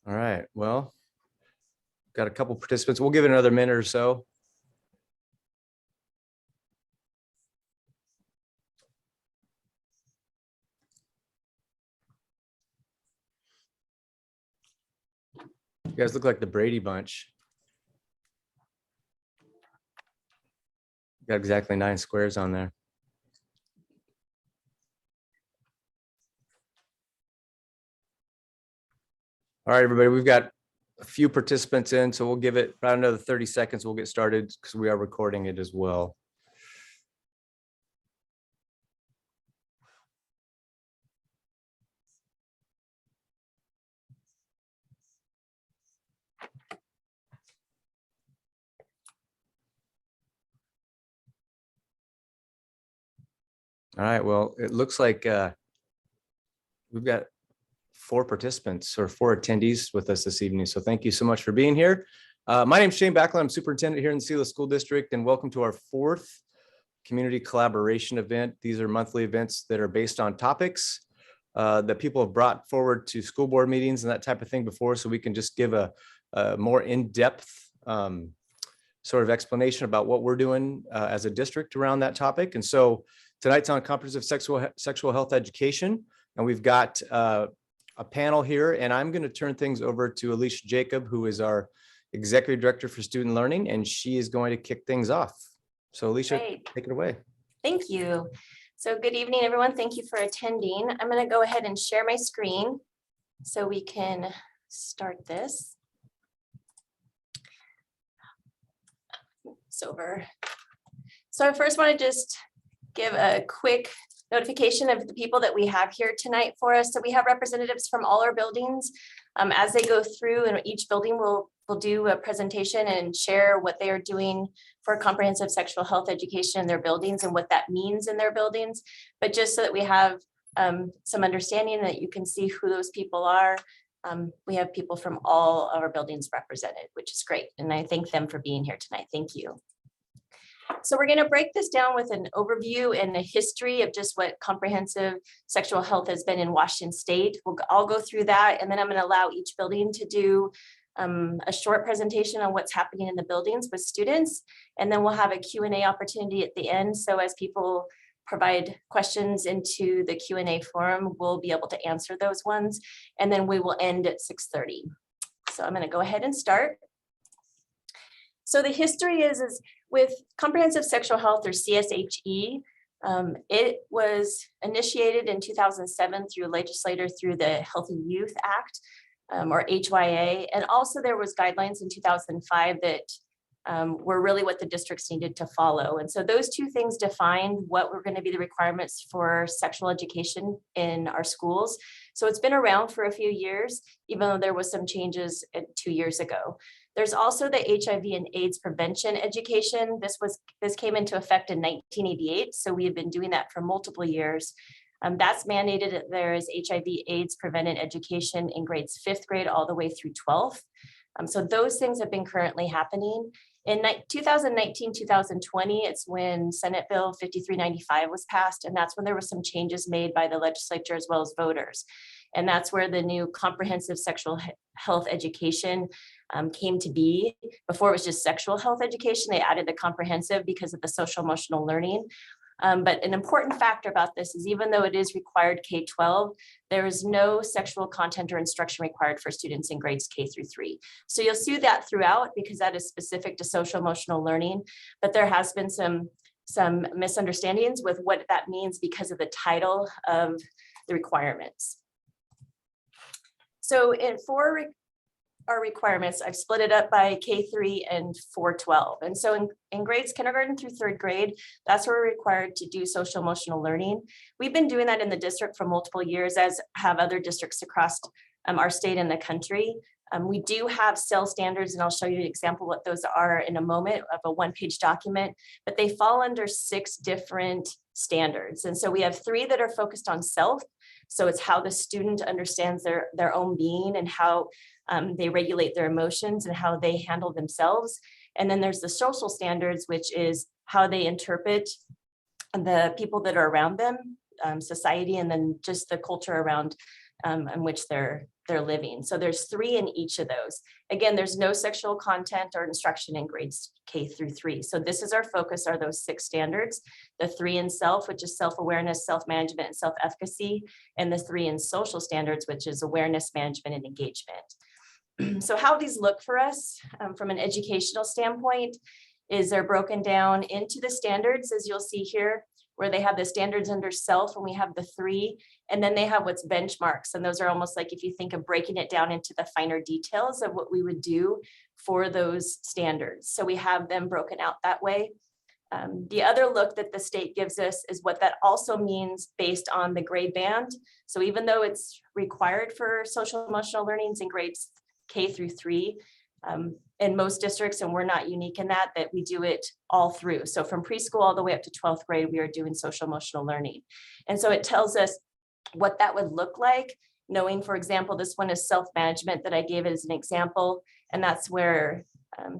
All right, well, got a couple participants. We'll give it another minute or so. You guys look like the Brady Bunch. Got exactly 9 squares on there. All right, everybody, we've got a few participants in, so we'll give it about another 30 seconds. We'll get started because we are recording it as well. All right, well, it looks like we've got 4 participants or 4 attendees with us this evening. So thank you so much for being here. My name is Shane Backlund. I'm superintendent here in the Sealy School District, and welcome to our 4th community collaboration event. These are monthly events that are based on topics that people have brought forward to school board meetings and that type of thing before, so we can just give a more in-depth sort of explanation about what we're doing as a district around that topic. And so tonight's on comprehensive sexual health education, and we've got a panel here, and I'm going to turn things over to Alicia Jacob, who is our Executive Director for Student Learning, and she is going to kick things off. So Alicia, Great. Take it away. Thank you. So good evening, everyone. Thank you for attending. I'm going to go ahead and share my screen so we can start this. It's over. So I first want to just give a quick notification of the people that we have here tonight for us. So we have representatives from all our buildings. As they go through, and each building will do a presentation and share what they are doing for comprehensive sexual health education in their buildings and what that means in their buildings. But just so that we have some understanding that you can see who those people are, we have people from all of our buildings represented, which is great. And I thank them for being here tonight. Thank you. So we're going to break this down with an overview and a history of just what comprehensive sexual health has been in Washington State. I'll go through that, and then I'm going to allow each building to do a short presentation on what's happening in the buildings with students, and then we'll have a Q&A opportunity at the end. So as people provide questions into the Q&A forum, we'll be able to answer those ones, and then we will end at 6:30. So I'm going to go ahead and start. So the history is with comprehensive sexual health, or CSHE. It was initiated in 2007 through a legislator through the Healthy Youth Act, or HYA. And also there was guidelines in 2005 that were really what the districts needed to follow. And so those two things defined what were going to be the requirements for sexual education in our schools. So it's been around for a few years, even though there was some changes 2 years ago. There's also the HIV and AIDS prevention education. This came into effect in 1988. So we have been doing that for multiple years. That's mandated that there is HIV AIDS prevented education in grades 5th grade all the way through 12th. So those things have been currently happening. In 2019-2020, it's when Senate Bill 5395 was passed, and that's when there were some changes made by the legislature as well as voters. And that's where the new comprehensive sexual health education came to be. Before it was just sexual health education, they added the comprehensive because of the social emotional learning. But an important factor about this is even though it is required K-12, there is no sexual content or instruction required for students in grades K through 3. So you'll see that throughout because that is specific to social emotional learning, but there has been some misunderstandings with what that means because of the title of the requirements. So for our requirements, I've split it up by K3 and 412. And so in grades kindergarten through 3rd grade, that's where we're required to do social emotional learning. We've been doing that in the district for multiple years, as have other districts across our state and the country. We do have SEL standards, and I'll show you an example what those are in a moment of a 1-page document, but they fall under 6 different standards. And so we have 3 that are focused on self. So it's how the student understands their own being and how they regulate their emotions and how they handle themselves. And then there's the social standards, which is how they interpret the people that are around them, society, and then just the culture around in which they're their living. So there's 3 in each of those. Again, there's no sexual content or instruction in grades K through 3. So this is our focus, are those 6 standards, the 3 in self, which is self-awareness, self-management, and self-efficacy, and the 3 in social standards, which is awareness, management, and engagement. So how these look for us from an educational standpoint is they're broken down into the standards, as you'll see here, where they have the standards under self, and we have the 3, and then they have what's benchmarks. And those are almost like, if you think of breaking it down into the finer details of what we would do for those standards. So we have them broken out that way. The other look that the state gives us is what that also means based on the grade band. So even though it's required for social emotional learnings in grades K through 3, in most districts, and we're not unique in that we do it all through. So from preschool all the way up to 12th grade, we are doing social emotional learning. And so it tells us what that would look like, knowing, for example, this one is self-management that I gave as an example, and that's where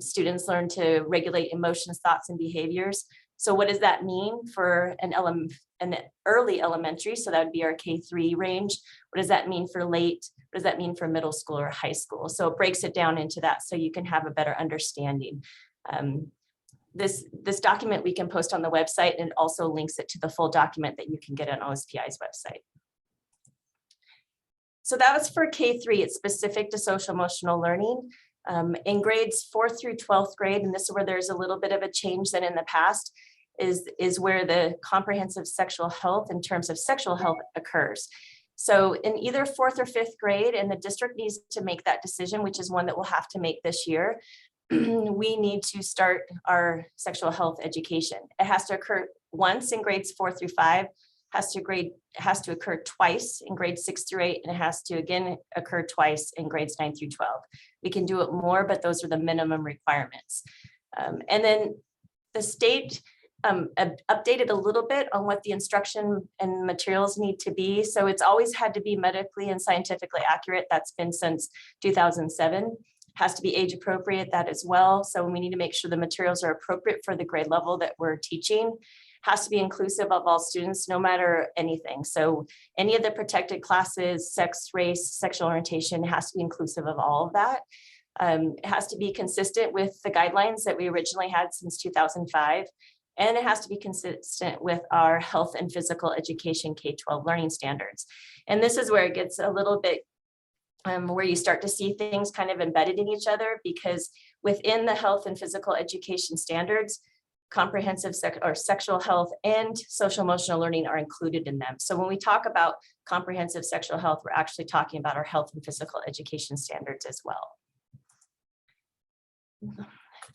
students learn to regulate emotions, thoughts, and behaviors. So what does that mean for an early elementary? So that would be our K3 range. What does that mean for late? What does that mean for middle school or high school? So it breaks it down into that so you can have a better understanding. This document we can post on the website, and it also links it to the full document that you can get on OSPI's website. So that was for K3. It's specific to social emotional learning. In grades 4th through 12th grade, and this is where there's a little bit of a change than in the past, is where the comprehensive sexual health in terms of sexual health occurs. So in either 4th or 5th grade, and the district needs to make that decision, which is one that we'll have to make this year, we need to start our sexual health education. It has to occur once in grades 4 through 5, has to occur twice in grades 6 through 8, and it has to again occur twice in grades 9 through 12. We can do it more, but those are the minimum requirements. And then the state updated a little bit on what the instruction and materials need to be. So it's always had to be medically and scientifically accurate. That's been since 2007. Has to be age appropriate, that as well. So we need to make sure the materials are appropriate for the grade level that we're teaching. Has to be inclusive of all students, no matter anything. So any of the protected classes, sex, race, sexual orientation has to be inclusive of all of that. It has to be consistent with the guidelines that we originally had since 2005. And it has to be consistent with our health and physical education K-12 learning standards. And this is where it gets a little bit where you start to see things kind of embedded in each other, because within the health and physical education standards, comprehensive sexual health and social emotional learning are included in them. So when we talk about comprehensive sexual health, we're actually talking about our health and physical education standards as well.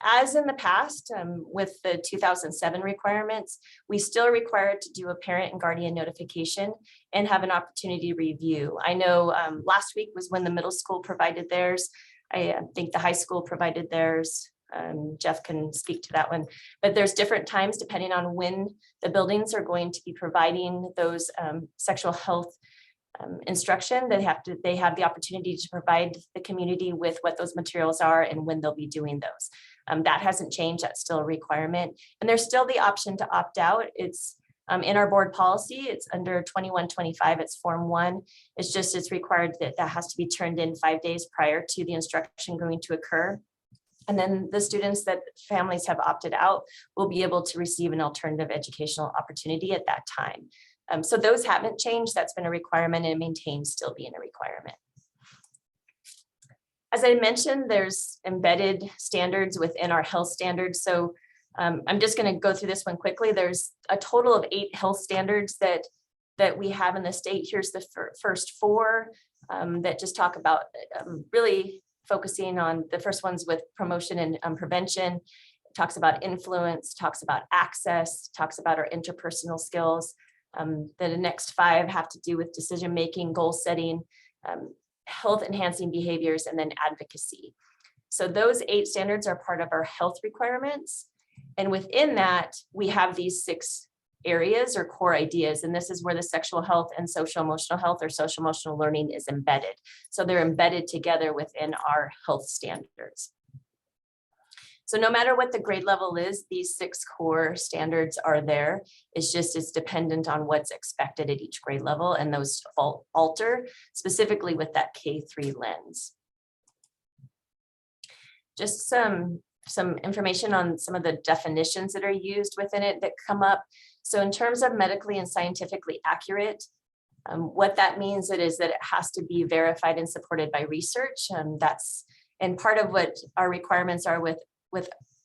As in the past, with the 2007 requirements, we still are required to do a parent and guardian notification and have an opportunity to review. I know last week was when the middle school provided theirs. I think the high school provided theirs. Jeff can speak to that one, but there's different times depending on when the buildings are going to be providing those sexual health instruction. They have the opportunity to provide the community with what those materials are and when they'll be doing those. That hasn't changed. That's still a requirement. And there's still the option to opt out. It's in our board policy. It's under 2125. It's Form 1. It's required that has to be turned in 5 days prior to the instruction going to occur. And then the students that families have opted out will be able to receive an alternative educational opportunity at that time. So those haven't changed. That's been a requirement and maintains still being a requirement. As I mentioned, there's embedded standards within our health standards. So I'm just going to go through this one quickly. There's a total of 8 health standards that we have in the state. Here's the first 4 that just talk about really focusing on the first ones with promotion and prevention. It talks about influence, talks about access, talks about our interpersonal skills. The next 5 have to do with decision-making, goal setting, health enhancing behaviors, and then advocacy. So those 8 standards are part of our health requirements. And within that, we have these 6 areas or core ideas. And this is where the sexual health and social emotional health or social emotional learning is embedded. So they're embedded together within our health standards. So no matter what the grade level is, these 6 core standards are there. It's dependent on what's expected at each grade level, and those alter specifically with that K-3 lens. Just some information on some of the definitions that are used within it that come up. So in terms of medically and scientifically accurate, what that means is that it has to be verified and supported by research. And part of what our requirements are with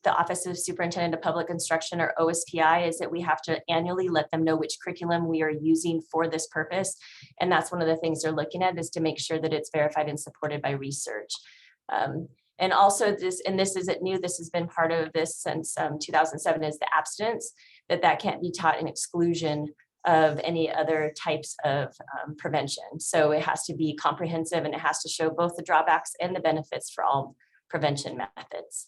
the Office of Superintendent of Public Instruction, or OSPI, is that we have to annually let them know which curriculum we are using for this purpose. And that's one of the things they're looking at, is to make sure that it's verified and supported by research. And also this isn't new, this has been part of this since 2007, is the abstinence, that can't be taught in exclusion of any other types of prevention. So it has to be comprehensive, and it has to show both the drawbacks and the benefits for all prevention methods.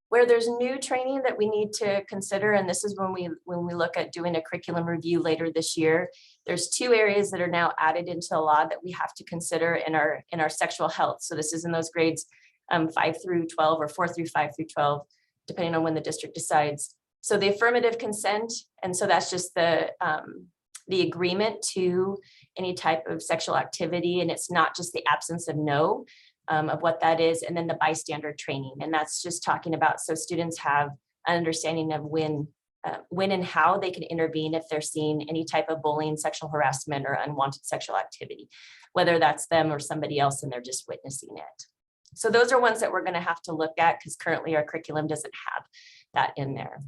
Where there's new training that we need to consider, and this is when we look at doing a curriculum review later this year, there's 2 areas that are now added into the law that we have to consider in our sexual health. So this is in those grades 5 through 12, or 4 through 5 through 12, depending on when the district decides. So the affirmative consent, and so that's just the agreement to any type of sexual activity, and it's not just the absence of no. Of what that is, and then the bystander training, and that's just talking about, so students have an understanding of when and how they can intervene if they're seeing any type of bullying, sexual harassment, or unwanted sexual activity, whether that's them or somebody else and they're just witnessing it. So those are ones that we're going to have to look at, because currently our curriculum doesn't have that in there.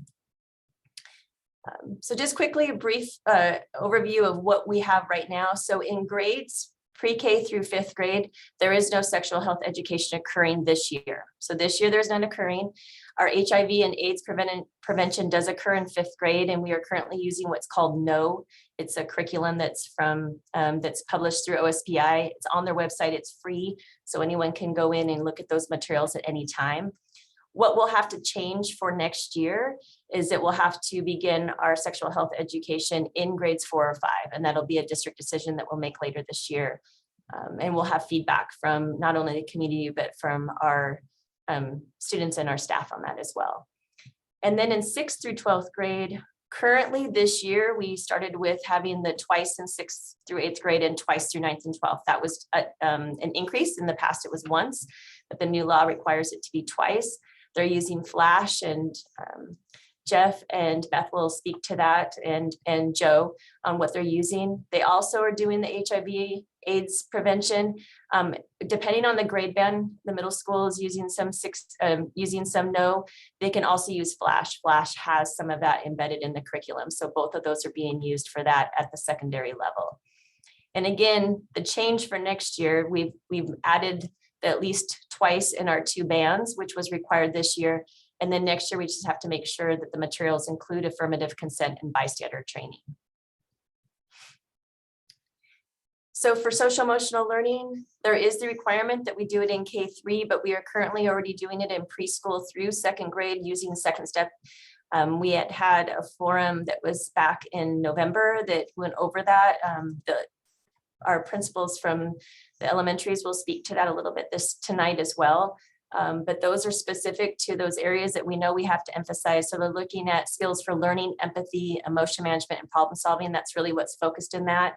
So just quickly, a brief overview of what we have right now. So in grades pre-K through 5th grade, there is no sexual health education occurring this year. So this year there's none occurring. Our HIV and AIDS prevention does occur in 5th grade, and we are currently using what's called KNOW. It's a curriculum that's published through OSPI. It's on their website, it's free, so anyone can go in and look at those materials at any time. What we'll have to change for next year is that we'll have to begin our sexual health education in grades 4 or 5, and that'll be a district decision that we'll make later this year. And we'll have feedback from not only the community, but from our students and our staff on that as well. And then in 6th through 12th grade, currently this year, we started with having the twice in 6th through 8th grade and twice through 9th and 12th. That was an increase. In the past, it was once, but the new law requires it to be twice. They're using Flash, and Jeff and Beth will speak to that, and Joe on what they're using. They also are doing the HIV AIDS prevention. Depending on the grade band, the middle school is using some no. They can also use Flash. Flash has some of that embedded in the curriculum. So both of those are being used for that at the secondary level. And again, the change for next year, we've added at least twice in our 2 bands, which was required this year. And then next year, we just have to make sure that the materials include affirmative consent and bystander training. So for social emotional learning, there is the requirement that we do it in K-3, but we are currently already doing it in preschool through 2nd grade using Second Step. We had a forum that was back in November that went over that. Our principals from the elementaries will speak to that a little bit tonight as well. But those are specific to those areas that we know we have to emphasize. So they're looking at skills for learning, empathy, emotion management, and problem solving. That's really what's focused in that.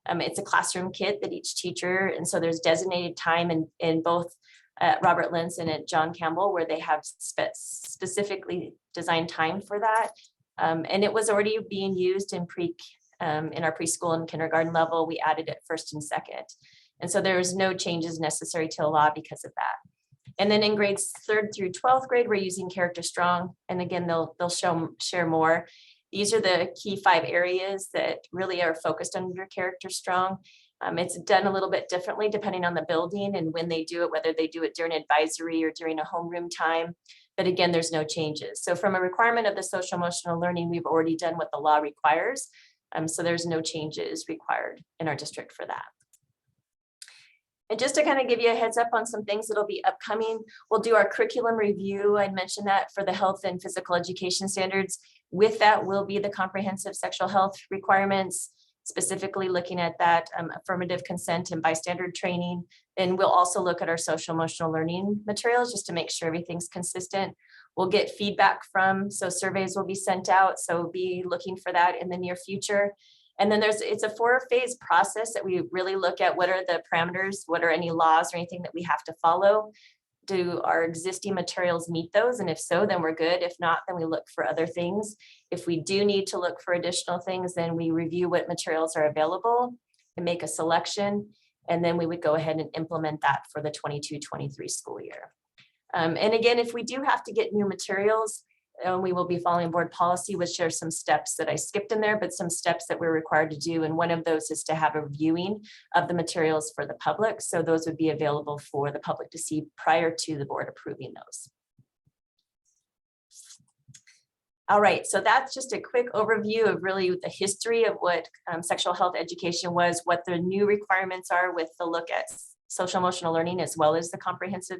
It's a classroom kit that each teacher, and so there's designated time in both at Robert Lentz and at John Campbell, where they have specifically designed time for that. And it was already being used in our preschool and kindergarten level. We added it 1st and 2nd. And so there was no changes necessary to the law because of that. And then in grades 3rd through 12th grade, we're using Character Strong. And again, they'll share more. These are the key 5 areas that really are focused under Character Strong. It's done a little bit differently depending on the building and when they do it, whether they do it during advisory or during a homeroom time. But again, there's no changes. So from a requirement of the social emotional learning, we've already done what the law requires. So there's no changes required in our district for that. And just to kind of give you a heads up on some things that'll be upcoming, we'll do our curriculum review. I mentioned that for the health and physical education standards. With that will be the comprehensive sexual health requirements. specifically looking at that affirmative consent and bystander training. And we'll also look at our social emotional learning materials just to make sure everything's consistent. We'll get feedback from, so surveys will be sent out. So be looking for that in the near future. And then it's a 4-phase process that we really look at what are the parameters, what are any laws or anything that we have to follow. Do our existing materials meet those? And if so, then we're good. If not, then we look for other things. If we do need to look for additional things, then we review what materials are available and make a selection. And then we would go ahead and implement that for the 22-23 school year. And again, if we do have to get new materials, we will be following board policy, which are some steps that I skipped in there, but some steps that we're required to do. And one of those is to have a viewing of the materials for the public. So those would be available for the public to see prior to the board approving those. All right, so that's just a quick overview of really the history of what sexual health education was, what the new requirements are with the look at social emotional learning, as well as the comprehensive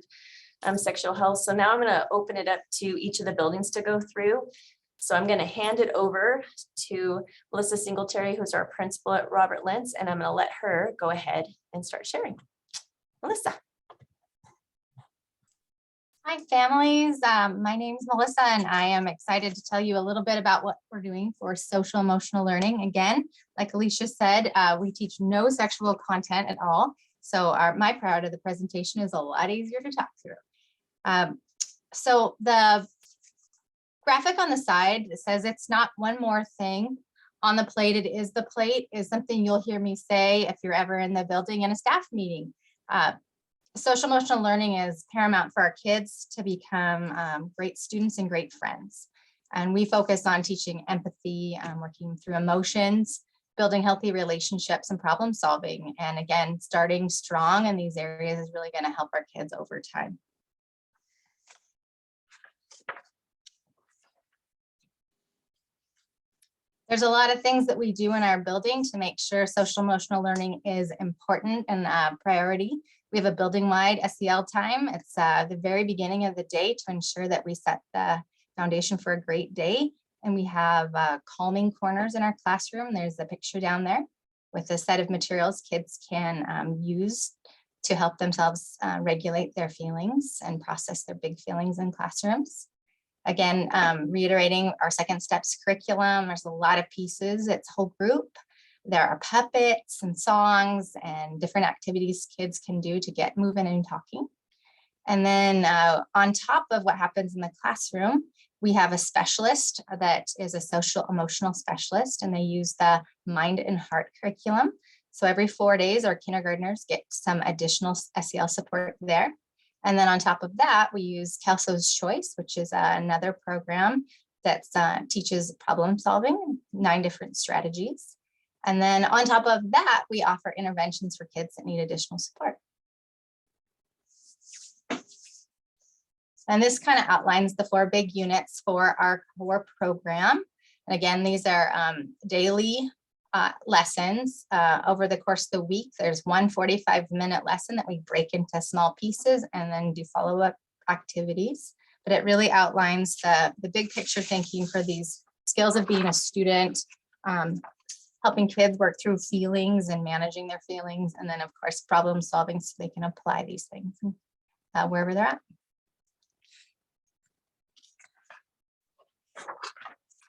sexual health. So now I'm going to open it up to each of the buildings to go through. So I'm going to hand it over to Melissa Singletary, who's our principal at Robert Lentz, and I'm going to let her go ahead and start sharing. Melissa. Hi, families. My name is Melissa, and I am excited to tell you a little bit about what we're doing for social emotional learning. Again, like Alicia said, we teach no sexual content at all. So my part of the presentation is a lot easier to talk through. So the graphic on the side says it's not one more thing on the plate. It is the plate is something you'll hear me say if you're ever in the building in a staff meeting. Social emotional learning is paramount for our kids to become great students and great friends. And we focus on teaching empathy, working through emotions, building healthy relationships and problem solving. And again, starting strong in these areas is really going to help our kids over time. There's a lot of things that we do in our building to make sure social emotional learning is important and a priority. We have a building-wide SEL time. It's the very beginning of the day to ensure that we set the foundation for a great day. And we have calming corners in our classroom. There's a picture down there with a set of materials kids can use to help themselves regulate their feelings and process their big feelings in classrooms. Again, reiterating our second steps curriculum, there's a lot of pieces, it's whole group. There are puppets and songs and different activities kids can do to get moving and talking. And then on top of what happens in the classroom, we have a specialist that is a social emotional specialist, and they use the mind and heart curriculum. So every 4 days, our kindergartners get some additional SEL support there. And then on top of that, we use Kelso's Choice, which is another program that teaches problem solving, 9 different strategies. And then on top of that, we offer interventions for kids that need additional support. And this kind of outlines the 4 big units for our core program. And again, these are daily lessons over the course of the week. There's one 45-minute lesson that we break into small pieces and then do follow-up activities. But it really outlines the big picture thinking for these skills of being a student, helping kids work through feelings and managing their feelings, and then of course problem solving so they can apply these things wherever they're at.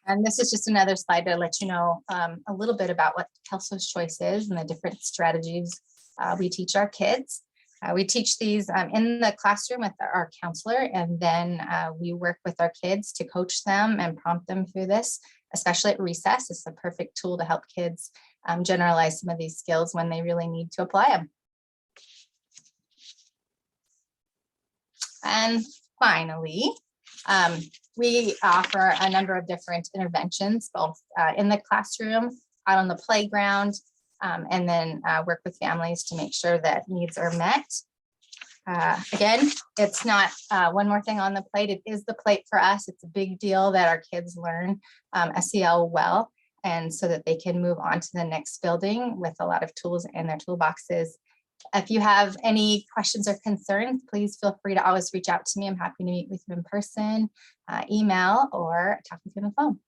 And this is just another slide to let you know a little bit about what Kelso's Choice is and the different strategies we teach our kids. We teach these in the classroom with our counselor, and then we work with our kids to coach them and prompt them through this, especially at recess. It's a perfect tool to help kids generalize some of these skills when they really need to apply them. And finally, we offer a number of different interventions, both in the classroom, out on the playground, and then work with families to make sure that needs are met. Again, it's not one more thing on the plate. It is the plate for us. It's a big deal that our kids learn SEL well, and so that they can move on to the next building with a lot of tools in their toolboxes. If you have any questions or concerns, please feel free to always reach out to me. I'm happy to meet with you in person, email, or talk with you on the phone.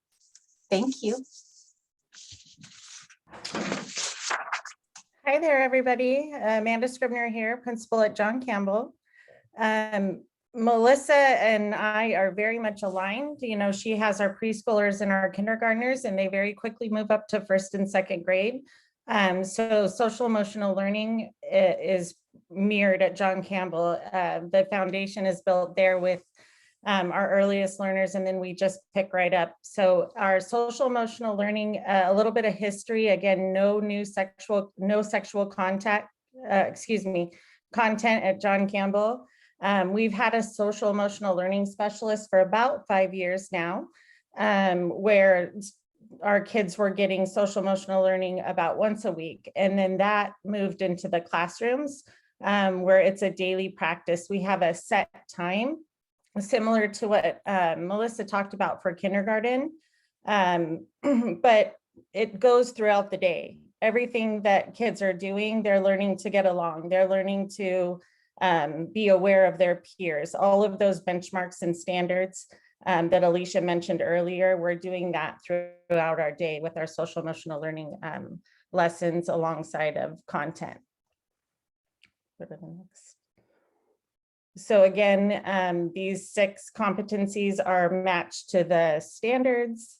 Thank you. Hi there, everybody. Amanda Scribner here, principal at John Campbell. Melissa and I are very much aligned. You know, she has our preschoolers and our kindergartners, and they very quickly move up to first and second grade. So social emotional learning is mirrored at John Campbell. The foundation is built there with our earliest learners, and then we just pick right up. So our social emotional learning, a little bit of history, again, no sexual content at John Campbell. We've had a social emotional learning specialist for about 5 years now, where our kids were getting social emotional learning about once a week. And then that moved into the classrooms, where it's a daily practice. We have a set time, similar to what Melissa talked about for kindergarten, but it goes throughout the day. Everything that kids are doing, they're learning to get along. They're learning to be aware of their peers. All of those benchmarks and standards that Alicia mentioned earlier, we're doing that throughout our day with our social emotional learning lessons alongside of content. Go to the next. So again, these 6 competencies are matched to the standards.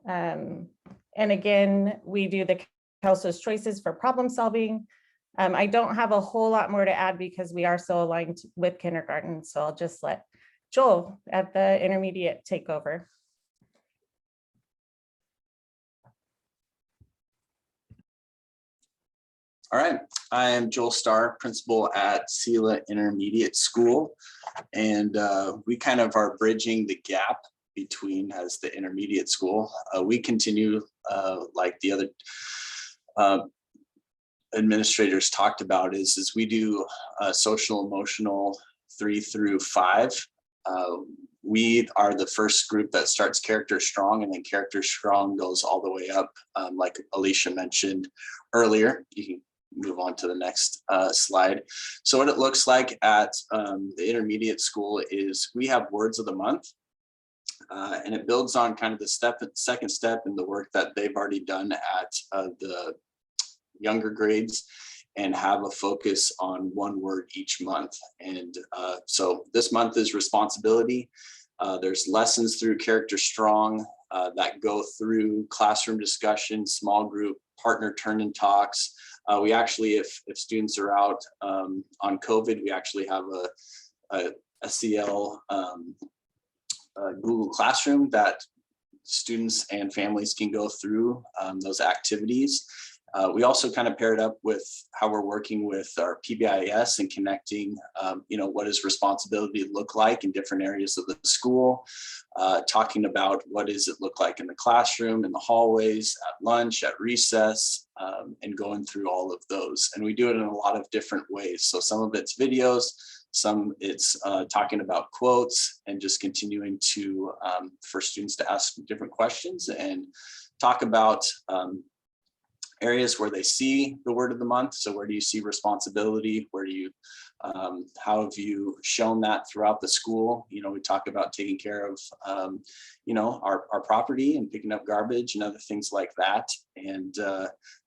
And again, we do the Kelso's choices for problem solving. I don't have a whole lot more to add because we are so aligned with kindergarten. So I'll just let Joel at the intermediate take over. All right, I am Joel Starr, principal at Sela Intermediate School, and we kind of are bridging the gap between as the intermediate school. We continue like the other administrators talked about is we do social emotional 3 through 5. We are the first group that starts Character Strong, and then Character Strong goes all the way up, like Alicia mentioned earlier. You can move on to the next slide. So what it looks like at the intermediate school is we have words of the month, and it builds on kind of the second step in the work that they've already done at the younger grades, and have a focus on 1 word each month. And so this month is responsibility. There's lessons through Character Strong that go through classroom discussion, small group, partner turn-in talks. We actually, if students are out on COVID, we actually have a SEL Google Classroom that students and families can go through those activities. We also kind of paired up with how we're working with our PBIS and connecting, you know, what does responsibility look like in different areas of the school, talking about what does it look like in the classroom, in the hallways, at lunch, at recess, and going through all of those. And we do it in a lot of different ways. So some of it's videos, some it's talking about quotes, and just continuing to, for students to ask different questions and talk about areas where they see the word of the month. So where do you see responsibility? Where do you, how have you shown that throughout the school? You know, we talk about taking care of, you know, our property and picking up garbage and other things like that. And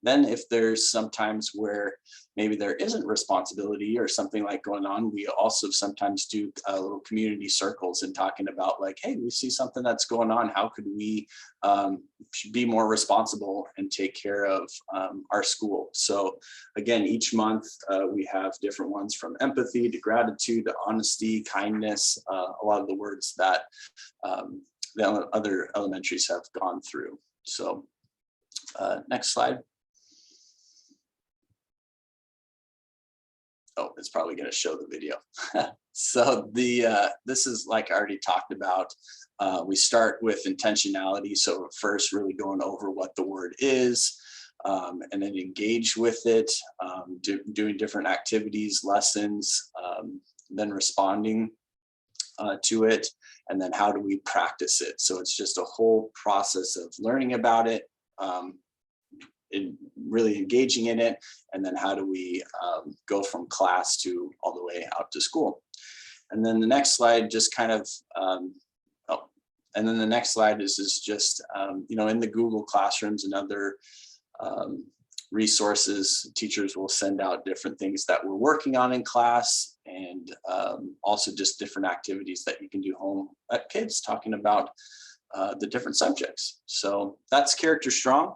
then if there's sometimes where maybe there isn't responsibility or something like going on, we also sometimes do little community circles and talking about like, hey, we see something that's going on. How could we be more responsible and take care of our school? So again, each month we have different ones from empathy to gratitude to honesty, kindness, a lot of the words that the other elementaries have gone through. So next slide. Oh, it's probably going to show the video. So this is like I already talked about. We start with intentionality. So first really going over what the word is, and then engage with it, doing different activities, lessons, then responding to it, and then how do we practice it? So it's just a whole process of learning about it, in really engaging in it, and then how do we go from class to all the way out to school. And then the next slide just kind of, and then the next slide is just, you know, in the Google Classrooms and other resources. Teachers will send out different things that we're working on in class, and also just different activities that you can do home at kids, talking about the different subjects. So that's Character Strong.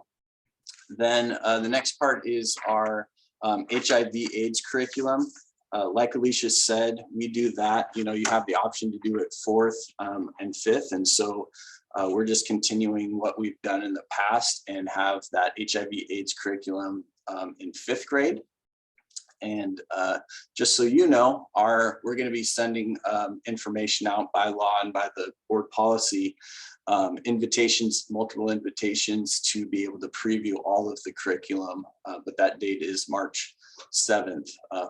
Then the next part is our HIV/AIDS curriculum. Like Alicia said, we do that. You know, you have the option to do it 4th and 5th, and so we're just continuing what we've done in the past and have that HIV/AIDS curriculum in 5th grade. And just so you know, we're going to be sending information out by law and by the board policy, invitations, multiple invitations to be able to preview all of the curriculum. But that date is March 7th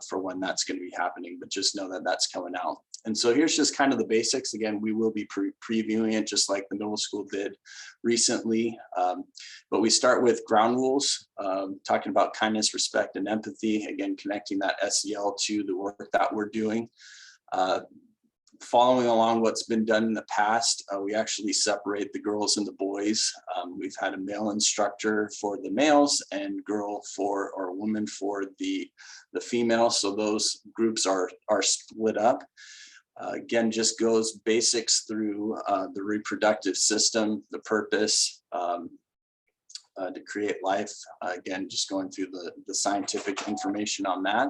for when that's going to be happening. But just know that that's coming out. And so here's just kind of the basics. Again, we will be previewing it just like the middle school did recently. But we start with ground rules, talking about kindness, respect, and empathy. Again, connecting that SEL to the work that we're doing. Following along what's been done in the past, we actually separate the girls and the boys. We've had a male instructor for the males and woman for the females. So those groups are split up. Again, just goes basics through the reproductive system, the purpose to create life. Again, just going through the scientific information on that.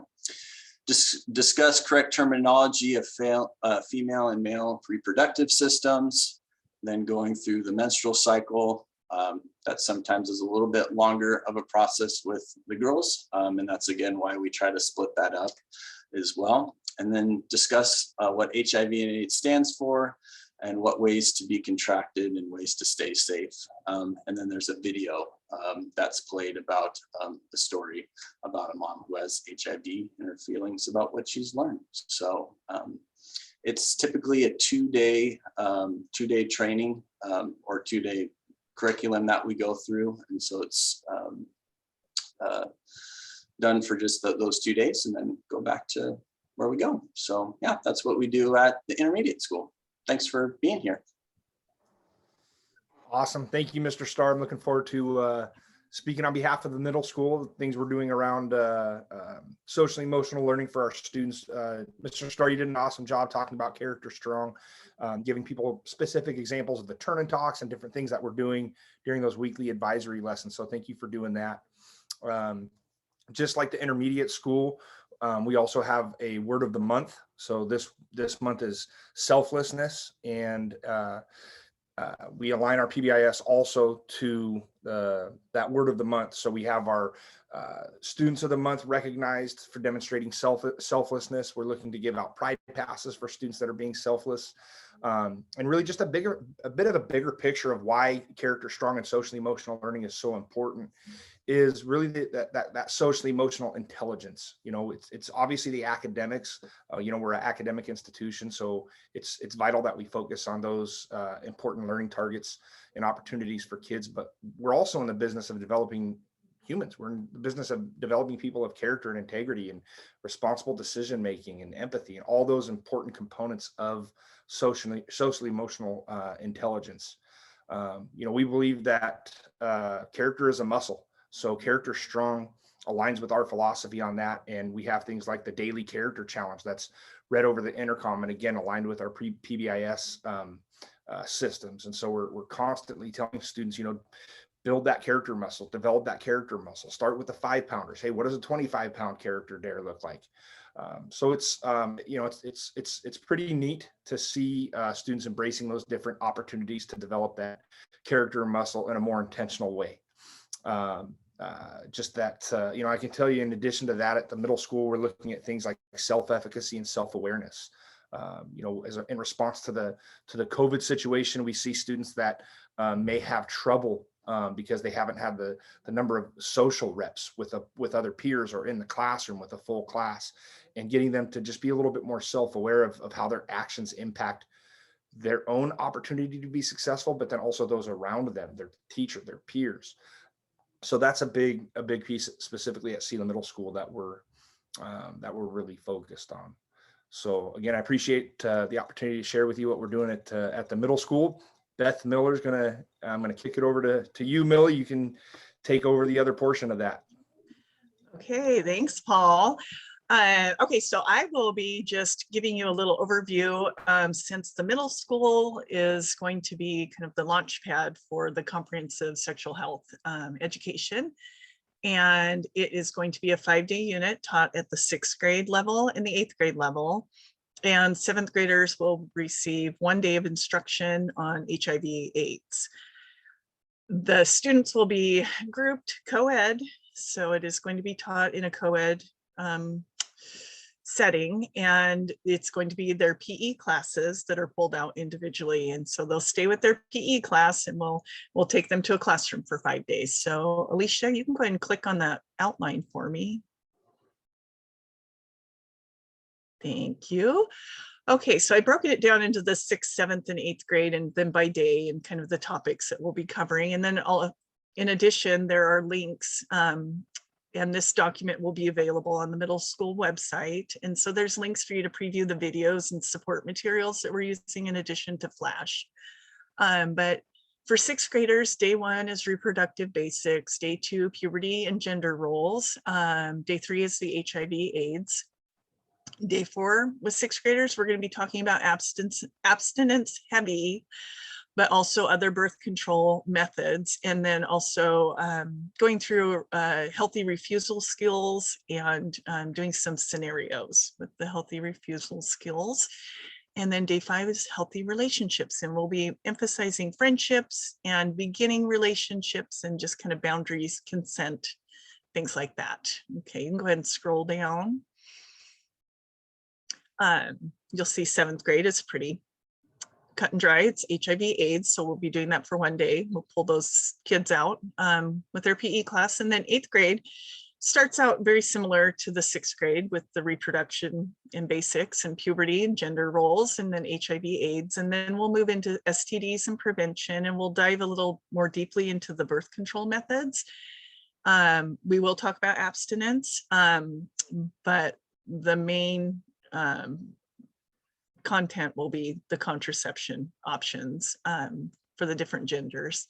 Discuss correct terminology of female and male reproductive systems. Then going through the menstrual cycle. That sometimes is a little bit longer of a process with the girls. And that's again why we try to split that up as well. And then discuss what HIV and AIDS stands for and what ways to be contracted and ways to stay safe. And then there's a video that's played about the story about a mom who has HIV and her feelings about what she's learned. So it's typically a two-day training or 2-day curriculum that we go through. And so it's done for just those 2 days and then go back to where we go. So yeah, that's what we do at the intermediate school. Thanks for being here. Awesome. Thank you, Mr. Starr. I'm looking forward to speaking on behalf of the middle school, things we're doing around social emotional learning for our students. Mr. Starr, you did an awesome job talking about Character Strong, giving people specific examples of the turn and talks and different things that we're doing during those weekly advisory lessons. So thank you for doing that. Just like the intermediate school, we also have a word of the month. So this month is selflessness, and we align our PBIS also to that word of the month. So we have our students of the month recognized for demonstrating selflessness. We're looking to give out pride passes for students that are being selfless, and really just a bit of a bigger picture of why Character Strong and social emotional learning is so important. Is really that social emotional intelligence. You know, it's obviously the academics. You know, we're an academic institution, so it's vital that we focus on those important learning targets and opportunities for kids. But we're also in the business of developing humans. We're in the business of developing people of character and integrity and responsible decision making and empathy and all those important components of social emotional intelligence. You know, we believe that character is a muscle. So Character Strong aligns with our philosophy on that. And we have things like the daily character challenge that's read over the intercom and again, aligned with our PBIS systems. And so we're constantly telling students, you know, build that character muscle, develop that character muscle, start with the 5-pounders. Hey, what does a 25-pound character dare look like? So it's, you know, it's pretty neat to see students embracing those different opportunities to develop that character muscle in a more intentional way. Just that, you know, I can tell you in addition to that, at the middle school, we're looking at things like self-efficacy and self-awareness. You know, in response to the COVID situation, we see students that may have trouble because they haven't had the number of social reps with other peers or in the classroom with a full class, and getting them to just be a little bit more self-aware of how their actions impact their own opportunity to be successful, but then also those around them, their teacher, their peers. So that's a big piece specifically at Sealand Middle School that we're really focused on. So again, I appreciate the opportunity to share with you what we're doing at the middle school. Beth Miller's I'm gonna kick it over to you, Millie. You can take over the other portion of that. Okay, thanks, Paul. Okay, so I will be just giving you a little overview since the middle school is going to be kind of the launch pad for the comprehensive sexual health education. And it is going to be a 5-day unit taught at the 6th grade level and the 8th grade level. And 7th graders will receive 1 day of instruction on HIV/AIDS. The students will be grouped co-ed, so it is going to be taught in a co-ed setting, and it's going to be their PE classes that are pulled out individually. And so they'll stay with their PE class, and we'll take them to a classroom for 5 days. So Alicia, you can go ahead and click on that outline for me. Thank you. Okay, so I broken it down into the 6th, 7th, and 8th grade, and then by day and kind of the topics that we'll be covering. And then in addition, there are links, and this document will be available on the middle school website. And so there's links for you to preview the videos and support materials that we're using in addition to Flash. But for 6th graders, day 1 is reproductive basics, day 2, puberty and gender roles. Day 3 is the HIV/AIDS. Day 4 with 6th graders, we're going to be talking about abstinence heavy, but also other birth control methods. And then also going through healthy refusal skills and doing some scenarios with the healthy refusal skills. And then day 5 is healthy relationships. And we'll be emphasizing friendships and beginning relationships and just kind of boundaries, consent, things like that. Okay, you can go ahead and scroll down. You'll see 7th grade is pretty cut and dry. It's HIV/AIDS, so we'll be doing that for 1 day. We'll pull those kids out with their PE class. And then 8th grade starts out very similar to the 6th grade with the reproduction and basics and puberty and gender roles, and then HIV/AIDS. And then we'll move into STDs and prevention, and we'll dive a little more deeply into the birth control methods. We will talk about abstinence, but the main content will be the contraception options for the different genders.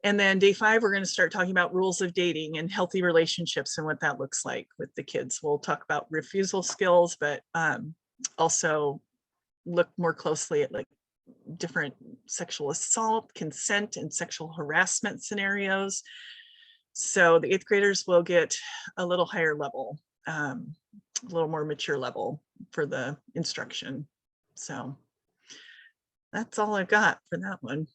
And then day 5, we're going to start talking about rules of dating and healthy relationships and what that looks like with the kids. We'll talk about refusal skills, but also look more closely at like different sexual assault, consent, and sexual harassment scenarios. So the 8th graders will get a little higher level, a little more mature level for the instruction. So that's all I've got for that one.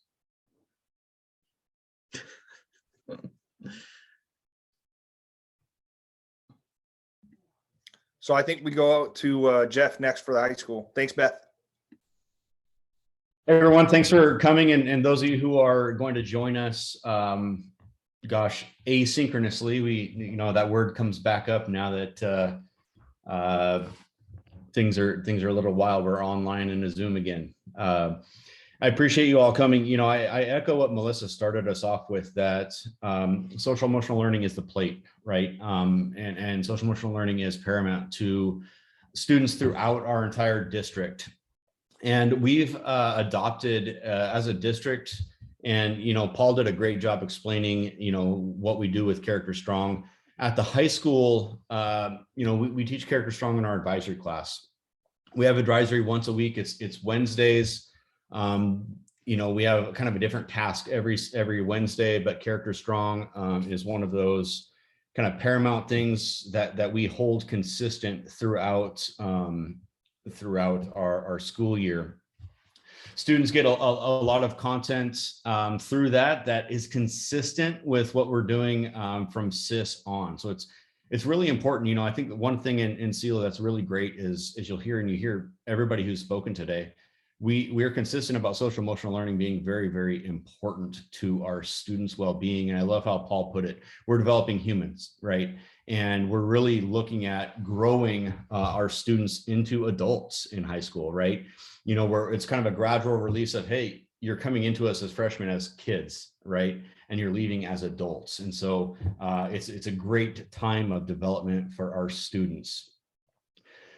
So I think we go out to Jeff next for the high school. Thanks, Beth. Hey everyone, thanks for coming. And those of you who are going to join us, gosh, asynchronously, that word comes back up now that things are a little wild. We're online in a Zoom again. I appreciate you all coming. I echo what Melissa started us off with, that social emotional learning is the plate, right? And social emotional learning is paramount to students throughout our entire district. And we've adopted as a district, and Paul did a great job explaining what we do with Character Strong. At the high school, we teach Character Strong in our advisory class. We have advisory once a week. It's Wednesdays. We have kind of a different task every Wednesday, but Character Strong is one of those kind of paramount things that we hold consistent throughout our school year. Students get a lot of content through that is consistent with what we're doing from SIS on. So it's really important. I think the one thing in SELA that's really great is you'll hear, and you hear everybody who's spoken today, we're consistent about social emotional learning being very, very important to our students' well-being. And I love how Paul put it. We're developing humans, right? And we're really looking at growing our students into adults in high school, right? Where it's kind of a gradual release of, hey, you're coming into us as freshmen, as kids, right? And you're leaving as adults. And so it's a great time of development for our students.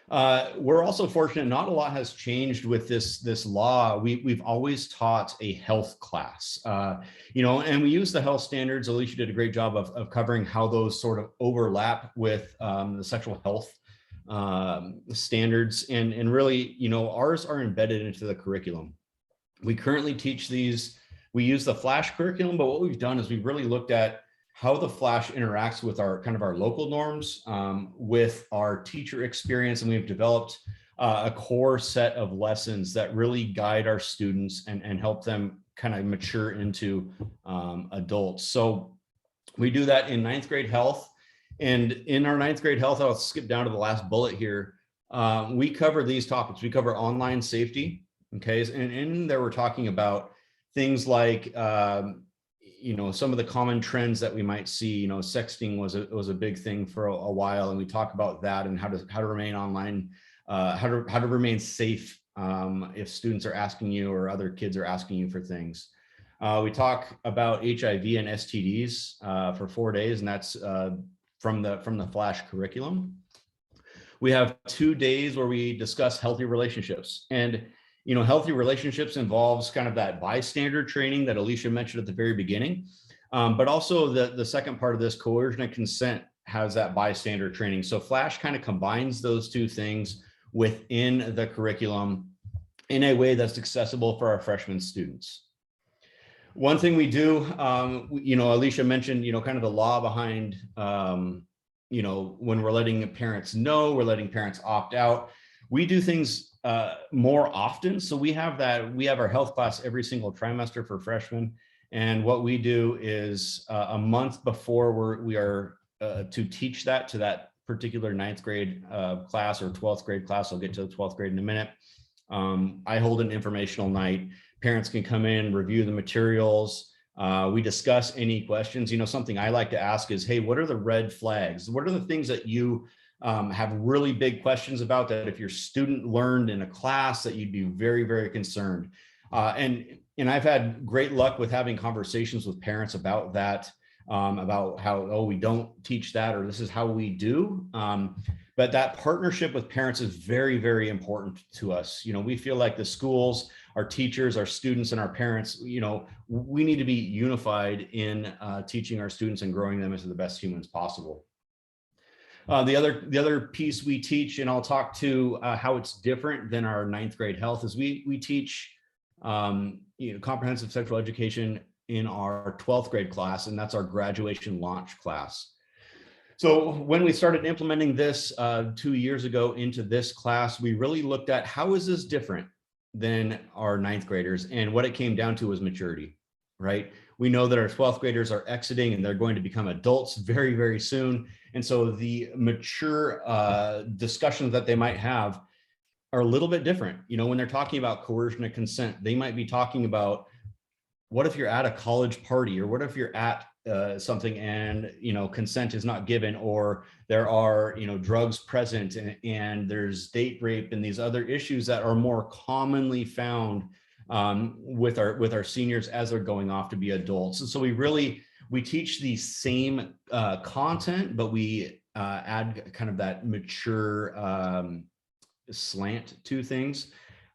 We're also fortunate, not a lot has changed with this law. We've always taught a health class, and we use the health standards. Alicia did a great job of covering how those sort of overlap with the sexual health standards, and really, ours are embedded into the curriculum. We currently teach these. We use the Flash curriculum, but what we've done is we've really looked at how the Flash interacts with our local norms, with our teacher experience, and we've developed a core set of lessons that really guide our students and help them kind of mature into adults. So we do that in 9th grade health. And in our 9th grade health, I'll skip down to the last bullet here. We cover these topics. We cover online safety. Okay, and in there we're talking about things like some of the common trends that we might see. Sexting was a big thing for a while, and we talk about that and how to remain online, how to remain safe if students are asking you or other kids are asking you for things. We talk about HIV and STDs for 4 days, and that's from the Flash curriculum. We have 2 days where we discuss healthy relationships, and healthy relationships involves kind of that bystander training that Alicia mentioned at the very beginning. But also the second part of this, coercion and consent, has that bystander training. So Flash kind of combines those two things within the curriculum in a way that's accessible for our freshman students. One thing we do, Alicia mentioned, kind of the law behind, when we're letting parents know, we're letting parents opt out. We do things more often. So we have our health class every single trimester for freshmen. And what we do is a month before we are to teach that to that particular 9th grade class or 12th grade class. I'll get to the 12th grade in a minute. I hold an informational night. Parents can come in, review the materials. We discuss any questions. Something I like to ask is, hey, what are the red flags? What are the things that you have really big questions about, that if your student learned in a class that you'd be very, very concerned? And I've had great luck with having conversations with parents about that, about how, oh, we don't teach that, or this is how we do. But that partnership with parents is very, very important to us. We feel like the schools, our teachers, our students, and our parents, we need to be unified in teaching our students and growing them into the best humans possible. The other piece we teach, and I'll talk to how it's different than our 9th grade health, is we teach comprehensive sexual education in our 12th grade class, and that's our graduation launch class. So when we started implementing this 2 years ago into this class, we really looked at how is this different than our 9th graders, and what it came down to was maturity, right? We know that our 12th graders are exiting and they're going to become adults very, very soon. And so the mature discussions that they might have are a little bit different. When they're talking about coercion and consent, they might be talking about, what if you're at a college party, or what if you're at something and consent is not given, or there are drugs present, and there's date rape and these other issues that are more commonly found with our seniors as they're going off to be adults. And so we teach the same content, but we add kind of that mature slant to things.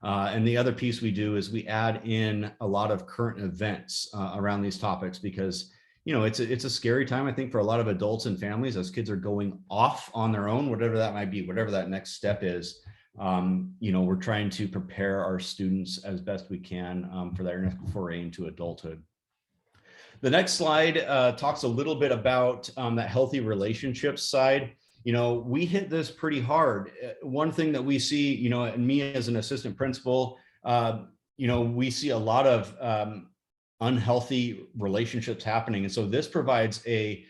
And the other piece we do is we add in a lot of current events around these topics, because it's a scary time, I think, for a lot of adults and families as kids are going off on their own, whatever that might be, whatever that next step is. We're trying to prepare our students as best we can for their next foray into adulthood. The next slide talks a little bit about that healthy relationships side. We hit this pretty hard. One thing that we see, and me as an assistant principal, we see a lot of unhealthy relationships happening. And so this provides a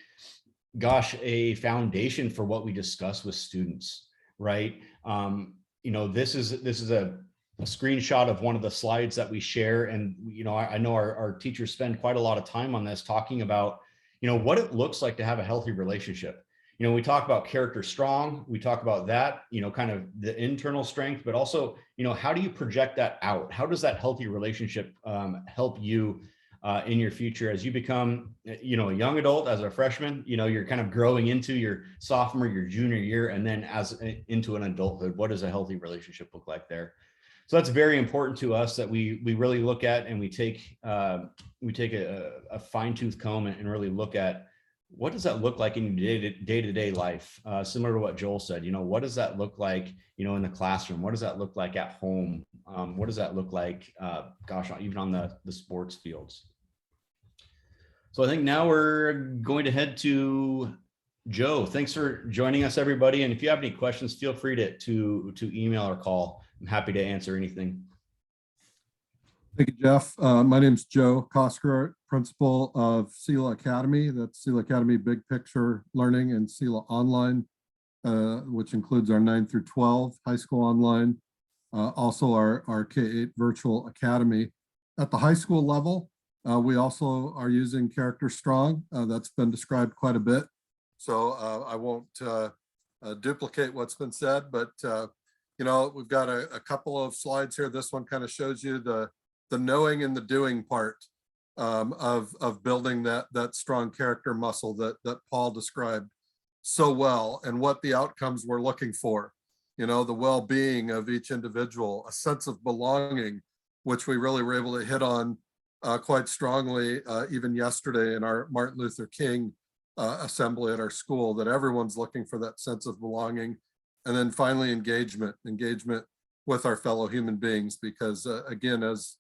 foundation for what we discuss with students, right? This is a screenshot of one of the slides that we share. And, I know our teachers spend quite a lot of time on this, talking about, what it looks like to have a healthy relationship. We talk about character strong, we talk about that, kind of the internal strength, but also, how do you project that out? How does that healthy relationship help you in your future as you become, you know, a young adult, as a freshman, you know, you're kind of growing into your sophomore, your junior year, and then as into an adulthood. What does a healthy relationship look like there? So that's very important to us, that we really look at, and we take a fine tooth comb and really look at, what does that look like in your day-to-day life? Similar to what Joel said, you know, what does that look like, you know, in the classroom? What does that look like at home? What does that look like, gosh, even on the sports fields? So I think now we're going to head to Joe. Thanks for joining us, everybody. And if you have any questions, feel free to email or call. I'm happy to answer anything. Thank you, Jeff. My name's Joe Kosker, principal of SELA Academy. That's SELA Academy Big Picture Learning and SELA Online, which includes our 9 through 12 high school online, also our K-8 virtual academy. At the high school level, we also are using Character Strong. That's been described quite a bit. So I won't duplicate what's been said, but you know, we've got a couple of slides here. This one kind of shows you the knowing and the doing part of building that strong character muscle that Paul described so well, and what the outcomes we're looking for. You know, the well-being of each individual, a sense of belonging, which we really were able to hit on quite strongly even yesterday in our Martin Luther King assembly at our school, that everyone's looking for that sense of belonging. And then finally, engagement with our fellow human beings, because again, as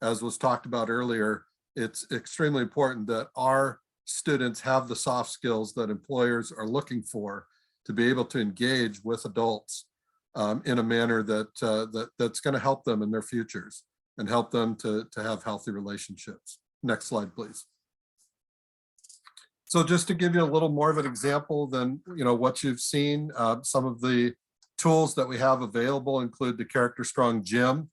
was talked about earlier, it's extremely important that our students have the soft skills that employers are looking for to be able to engage with adults in a manner that's going to help them in their futures and help them to have healthy relationships. Next slide, please. So just to give you a little more of an example than, you know, what you've seen, some of the tools that we have available include the Character Strong Gym.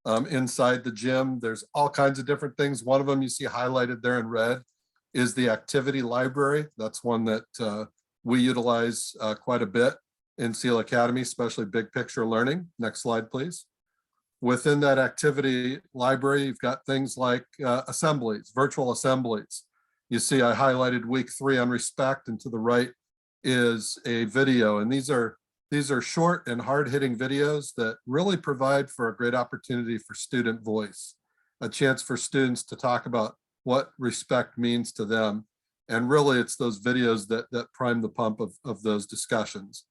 Inside the gym, there's all kinds of different things. One of them you see highlighted there in red is the activity library. That's one that we utilize quite a bit in SEAL Academy, especially big picture learning. Next slide, please. Within that activity library, you've got things like assemblies, virtual assemblies. You see I highlighted week 3 on respect, and to the right is a video. And these are short and hard-hitting videos that really provide for a great opportunity for student voice, a chance for students to talk about what respect means to them. And really it's those videos that prime the pump of those discussions.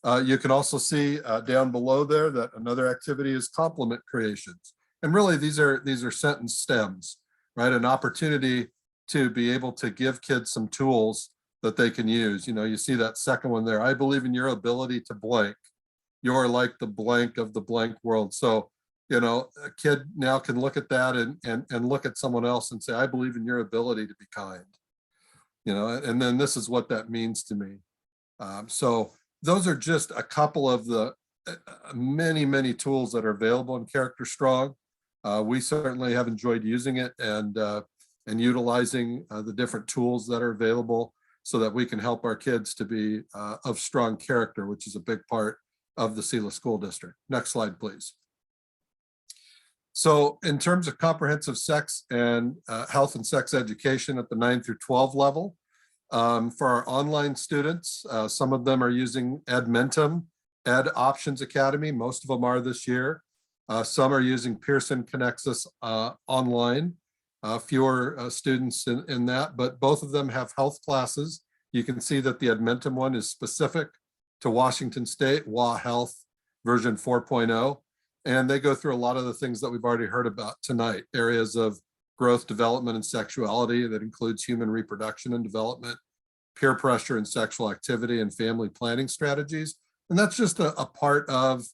You can also see down below there that another activity is compliment creations. And really these are sentence stems, right? An opportunity to be able to give kids some tools that they can use. You know, you see that second one there. I believe in your ability to blank. You're like the blank of the blank world. So, you know, a kid now can look at that and look at someone else and say, I believe in your ability to be kind. You know, and then this is what that means to me. So those are just a couple of the many, many tools that are available in Character Strong. We certainly have enjoyed using it and utilizing the different tools that are available so that we can help our kids to be of strong character, which is a big part of the SELA School District. Next slide, please. So in terms of comprehensive sex and health and sex education at the 9 through 12 level, for our online students, some of them are using Edmentum, Ed Options Academy. Most of them are this year. Some are using Pearson Connects Us online. Fewer students in that, but both of them have health classes. You can see that the Edmentum one is specific to Washington State, WA Health version 4.0. And they go through a lot of the things that we've already heard about tonight, areas of growth, development, and sexuality that includes human reproduction and development, peer pressure and sexual activity, and family planning strategies. And that's just a part of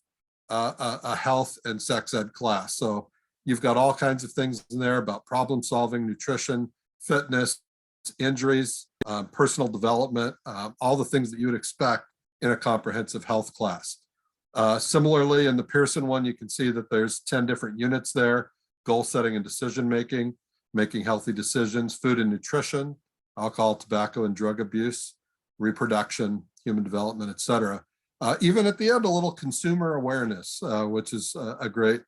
a health and sex ed class. So you've got all kinds of things in there about problem solving, nutrition, fitness, injuries, personal development, all the things that you would expect in a comprehensive health class. Similarly, in the Pearson one, you can see that there's 10 different units there: goal setting and decision making, making healthy decisions, food and nutrition, alcohol, tobacco, and drug abuse, reproduction, human development, etc. Even at the end, a little consumer awareness, which is a great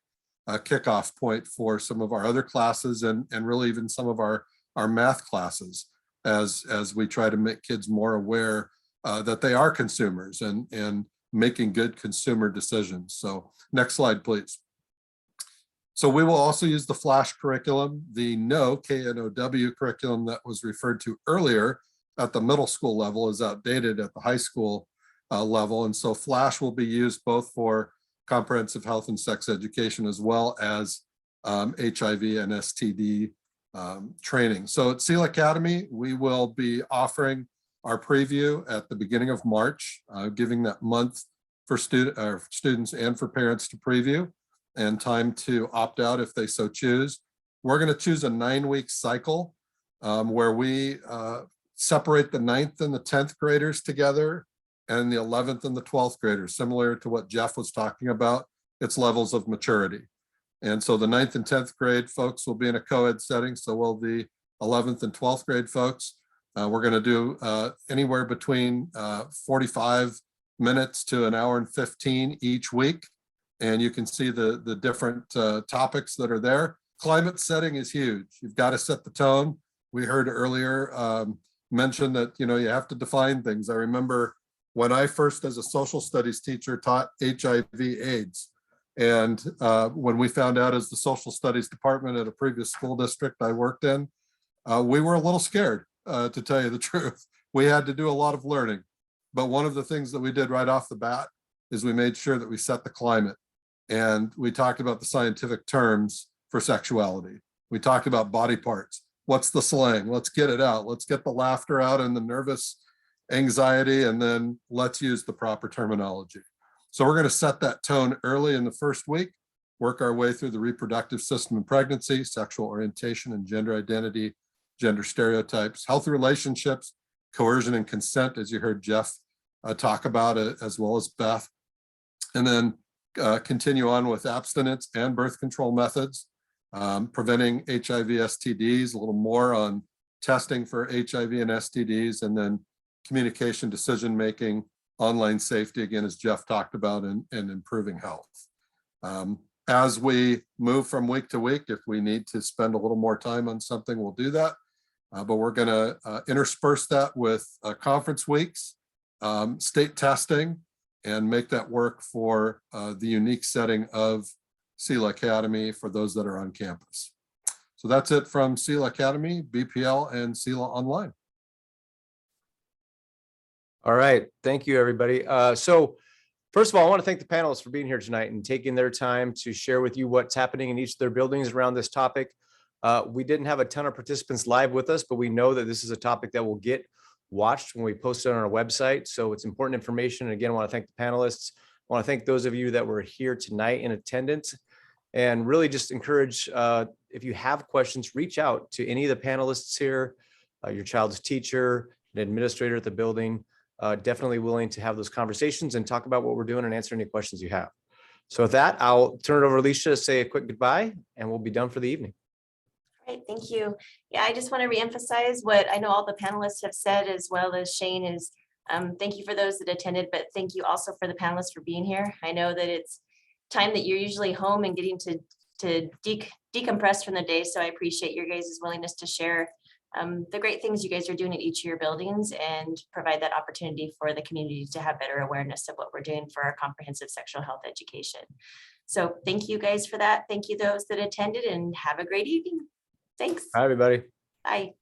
kickoff point for some of our other classes and really even some of our math classes as we try to make kids more aware that they are consumers and making good consumer decisions. So next slide, please. So we will also use the Flash curriculum, the KNOW curriculum that was referred to earlier at the middle school level is outdated at the high school level. And so Flash will be used both for comprehensive health and sex education as well as HIV and STD training. So at SEAL Academy, we will be offering our preview at the beginning of March, giving that month for students and for parents to preview and time to opt out if they so choose. We're going to choose a 9-week cycle where we separate the 9th and the 10th graders together and the 11th and the 12th graders, similar to what Jeff was talking about, its levels of maturity. And so the 9th and 10th grade folks will be in a co-ed setting. So will the 11th and 12th grade folks. We're going to do anywhere between 45 minutes to an hour and 15 each week. And you can see the different topics that are there. Climate setting is huge. You've got to set the tone. We heard earlier mention that, you have to define things. I remember when I first, as a social studies teacher, taught HIV/AIDS. And when we found out as the social studies department at a previous school district I worked in, we were a little scared, to tell you the truth. We had to do a lot of learning. But one of the things that we did right off the bat is we made sure that we set the climate. And we talked about the scientific terms for sexuality. We talked about body parts. What's the slang? Let's get it out. Let's get the laughter out and the nervous anxiety, and then let's use the proper terminology. So we're going to set that tone early in the first week, work our way through the reproductive system and pregnancy, sexual orientation and gender identity, gender stereotypes, healthy relationships, coercion and consent, as you heard Jeff talk about it, as well as Beth. And then continue on with abstinence and birth control methods, preventing HIV, STDs, a little more on testing for HIV and STDs, and then communication, decision-making, online safety, again, as Jeff talked about, and improving health. As we move from week to week, if we need to spend a little more time on something, we'll do that. But we're going to intersperse that with conference weeks, state testing, and make that work for the unique setting of SEAL Academy for those that are on campus. So that's it from SEAL Academy, BPL, and SEAL Online. All right. Thank you, everybody. So first of all, I want to thank the panelists for being here tonight and taking their time to share with you what's happening in each of their buildings around this topic. We didn't have a ton of participants live with us, but we know that this is a topic that will get watched when we post it on our website. So it's important information. And again, I want to thank the panelists. I want to thank those of you that were here tonight in attendance, and really just encourage, if you have questions, reach out to any of the panelists here, your child's teacher, an administrator at the building. Definitely willing to have those conversations and talk about what we're doing and answer any questions you have. So with that, I'll turn it over to Alicia to say a quick goodbye, and we'll be done for the evening. All right, thank you. Yeah, I just want to reemphasize what I know all the panelists have said, as well as Shane, is thank you for those that attended, but thank you also for the panelists for being here. I know that it's time that you're usually home and getting to decompress from the day, so I appreciate your guys' willingness to share the great things you guys are doing at each of your buildings and provide that opportunity for the community to have better awareness of what we're doing for our comprehensive sexual health education. So thank you guys for that. Thank you those that attended, and have a great evening. Thanks. Bye, everybody. Bye.